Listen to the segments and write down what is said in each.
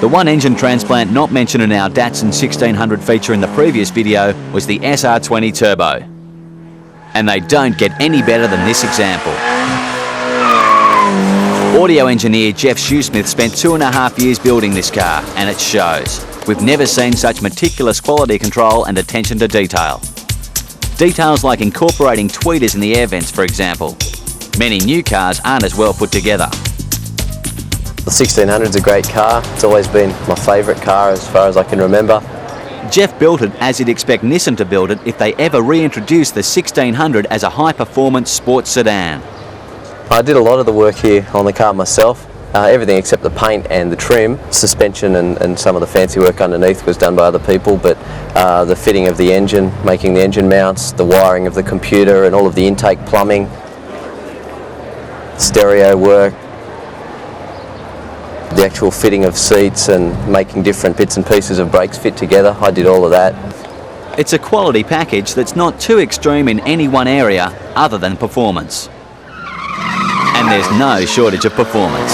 The one engine transplant not mentioned in our Datsun 1600 feature in the previous video was the SR20 Turbo. And they don't get any better than this example. Audio engineer Jeff Shoesmith spent 2.5 years building this car, and it shows. We've never seen such meticulous quality control and attention to detail. Details like incorporating tweeters in the air vents, for example. Many new cars aren't as well put together. The 1600 is a great car. It's always been my favourite car as far as I can remember. Jeff built it as he'd expect Nissan to build it if they ever reintroduced the 1600 as a high-performance sports sedan. I did a lot of the work here on the car myself. Everything except the paint and the trim. Suspension and some of the fancy work underneath was done by other people, but the fitting of the engine, making the engine mounts, the wiring of the computer and all of the intake plumbing, stereo work, the actual fitting of seats and making different bits and pieces of brakes fit together. I did all of that. It's a quality package that's not too extreme in any one area other than performance. And there's no shortage of performance.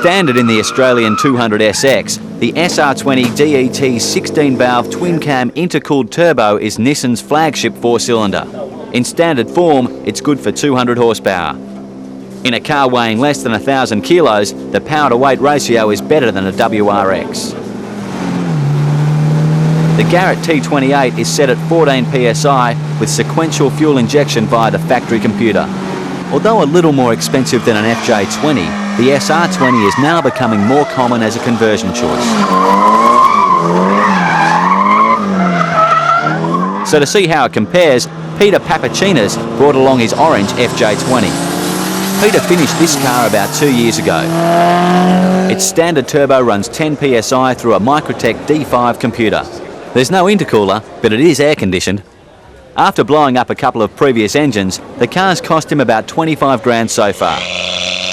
Standard in the Australian 200SX, the SR20 DET 16-valve twin-cam intercooled turbo is Nissan's flagship four-cylinder. In standard form, it's good for 200 horsepower. In a car weighing less than 1,000 kilos, the power-to-weight ratio is better than a WRX. The Garrett T28 is set at 14 psi with sequential fuel injection via the factory computer. Although a little more expensive than an FJ20, the SR20 is now becoming more common as a conversion choice. So to see how it compares, Peter Papacinas brought along his orange FJ20. Peter finished this car about 2 years ago. Its standard turbo runs 10 psi through a Microtech D5 computer. There's no intercooler, but it is air-conditioned. After blowing up a couple of previous engines, the car's cost him about 25 grand so far.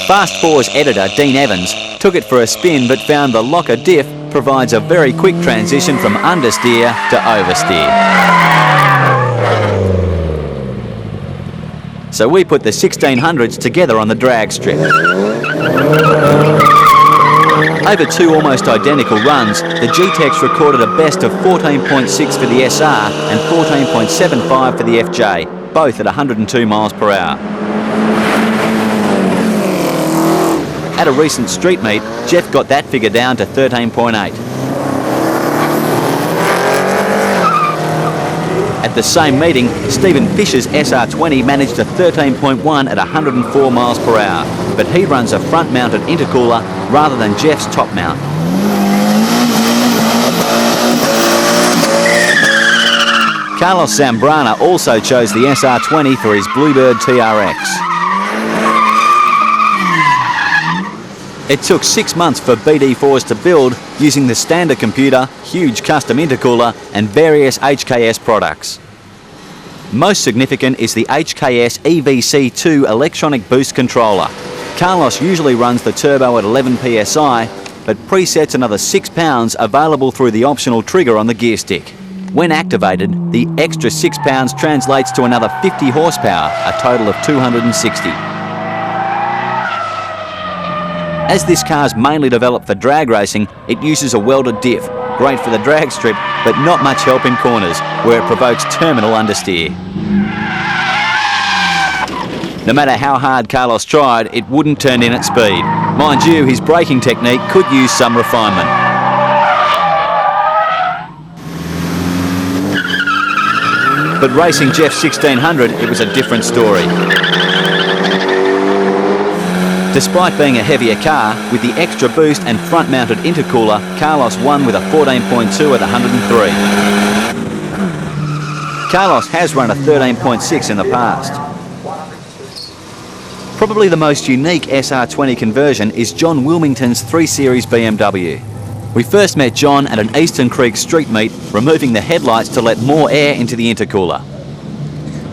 Fast 4's editor, Dean Evans, took it for a spin but found the locker diff provides a very quick transition from understeer to oversteer. So we put the 1600s together on the drag strip. Over two almost identical runs, the G-Techs recorded a best of 14.6 for the SR and 14.75 for the FJ, both at 102 miles per hour. At a recent street meet, Jeff got that figure down to 13.8. At the same meeting, Stephen Fisher's SR20 managed a 13.1 at 104 miles per hour, but he runs a front-mounted intercooler rather than Jeff's top mount. Carlos Zambrana also chose the SR20 for his Bluebird TRX. It took 6 months for BD4s to build using the standard computer, huge custom intercooler and various HKS products. Most significant is the HKS EVC2 electronic boost controller. Carlos usually runs the turbo at 11 psi, but presets another 6 pounds available through the optional trigger on the gear stick. When activated, the extra 6 pounds translates to another 50 horsepower, a total of 260. As this car's mainly developed for drag racing, it uses a welded diff, great for the drag strip, but not much help in corners, where it provokes terminal understeer. No matter how hard Carlos tried, it wouldn't turn in at speed. Mind you, his braking technique could use some refinement. But racing Jeff's 1600, it was a different story. Despite being a heavier car, with the extra boost and front-mounted intercooler, Carlos won with a 14.2 at 103. Carlos has run a 13.6 in the past. Probably the most unique SR20 conversion is John Wilmington's 3 Series BMW. We first met John at an Eastern Creek street meet, removing the headlights to let more air into the intercooler.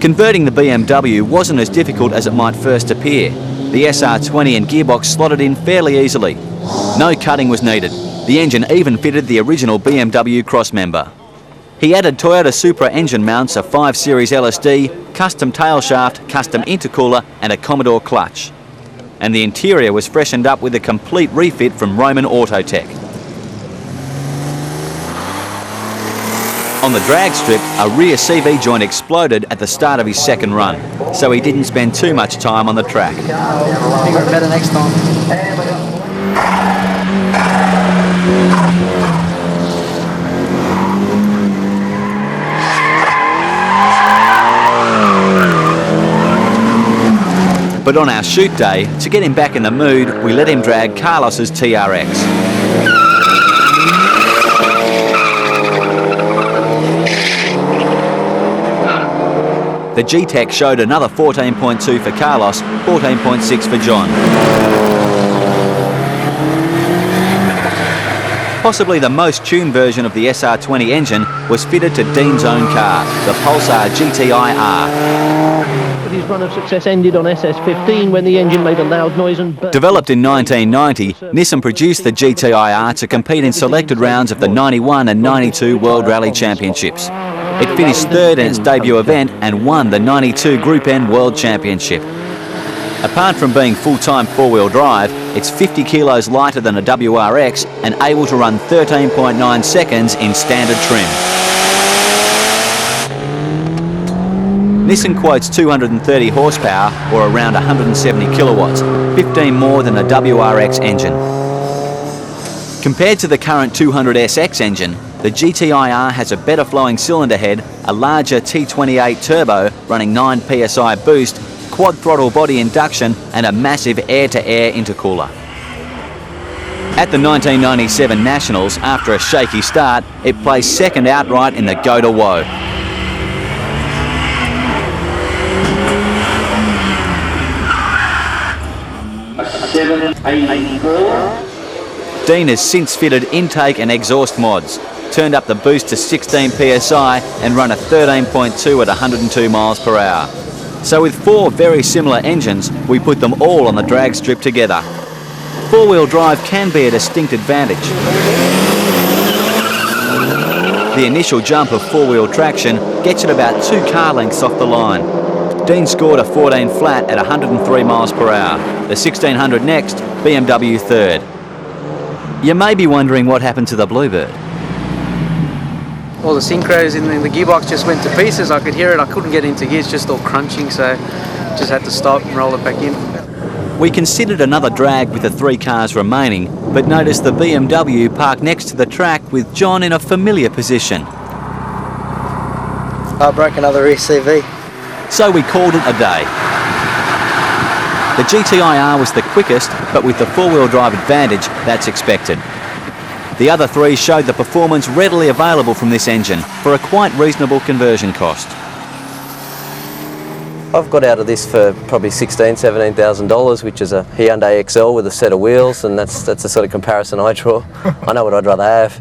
Converting the BMW wasn't as difficult as it might first appear. The SR20 and gearbox slotted in fairly easily. No cutting was needed. The engine even fitted the original BMW crossmember. He added Toyota Supra engine mounts, a 5 Series LSD, custom tail shaft, custom intercooler and a Commodore clutch. And the interior was freshened up with a complete refit from Roman Autotech. On the drag strip, a rear CV joint exploded at the start of his second run, so he didn't spend too much time on the track. Figure it better next time. But on our shoot day, to get him back in the mood, we let him drag Carlos's TRX. The G-Tech showed another 14.2 for Carlos, 14.6 for John. Possibly the most tuned version of the SR20 engine was fitted to Dean's own car, the Pulsar GTI-R. But his run of success ended on SS15 when the engine made a loud noise and burst. Developed in 1990, Nissan produced the GTI-R to compete in selected rounds of the 91 and 92 World Rally Championships. It finished third in its debut event and won the 92 Group N World Championship. Apart from being full-time four-wheel drive, it's 50 kilos lighter than a WRX and able to run 13.9 seconds in standard trim. Nissan quotes 230 horsepower, or around 170 kilowatts, 15 more than a WRX engine. Compared to the current 200SX engine, the GTI-R has a better flowing cylinder head, a larger T28 turbo running 9 psi boost, quad throttle body induction and a massive air-to-air intercooler. At the 1997 Nationals, after a shaky start, it placed second outright in the Go to Woe. Dean has since fitted intake and exhaust mods, turned up the boost to 16 psi and run a 13.2 at 102 miles per hour. So with four very similar engines, we put them all on the drag strip together. Four-wheel drive can be a distinct advantage. The initial jump of four-wheel traction gets it about 2 car lengths off the line. Dean scored a 14 flat at 103 miles per hour. The 1600 next, BMW third. You may be wondering what happened to the Bluebird. All the synchros in the gearbox just went to pieces. I could hear it. I couldn't get into gears, just all crunching, so just had to stop and roll it back in. We considered another drag with the 3 cars remaining, but noticed the BMW parked next to the track with John in a familiar position. I broke another rear CV. So we called it a day. The GTI-R was the quickest, but with the four-wheel drive advantage, that's expected. The other 3 showed the performance readily available from this engine for a quite reasonable conversion cost. I've got out of this for probably $16,000–17,000, which is a Hyundai XL with a set of wheels, and that's the sort of comparison I draw. I know what I'd rather have.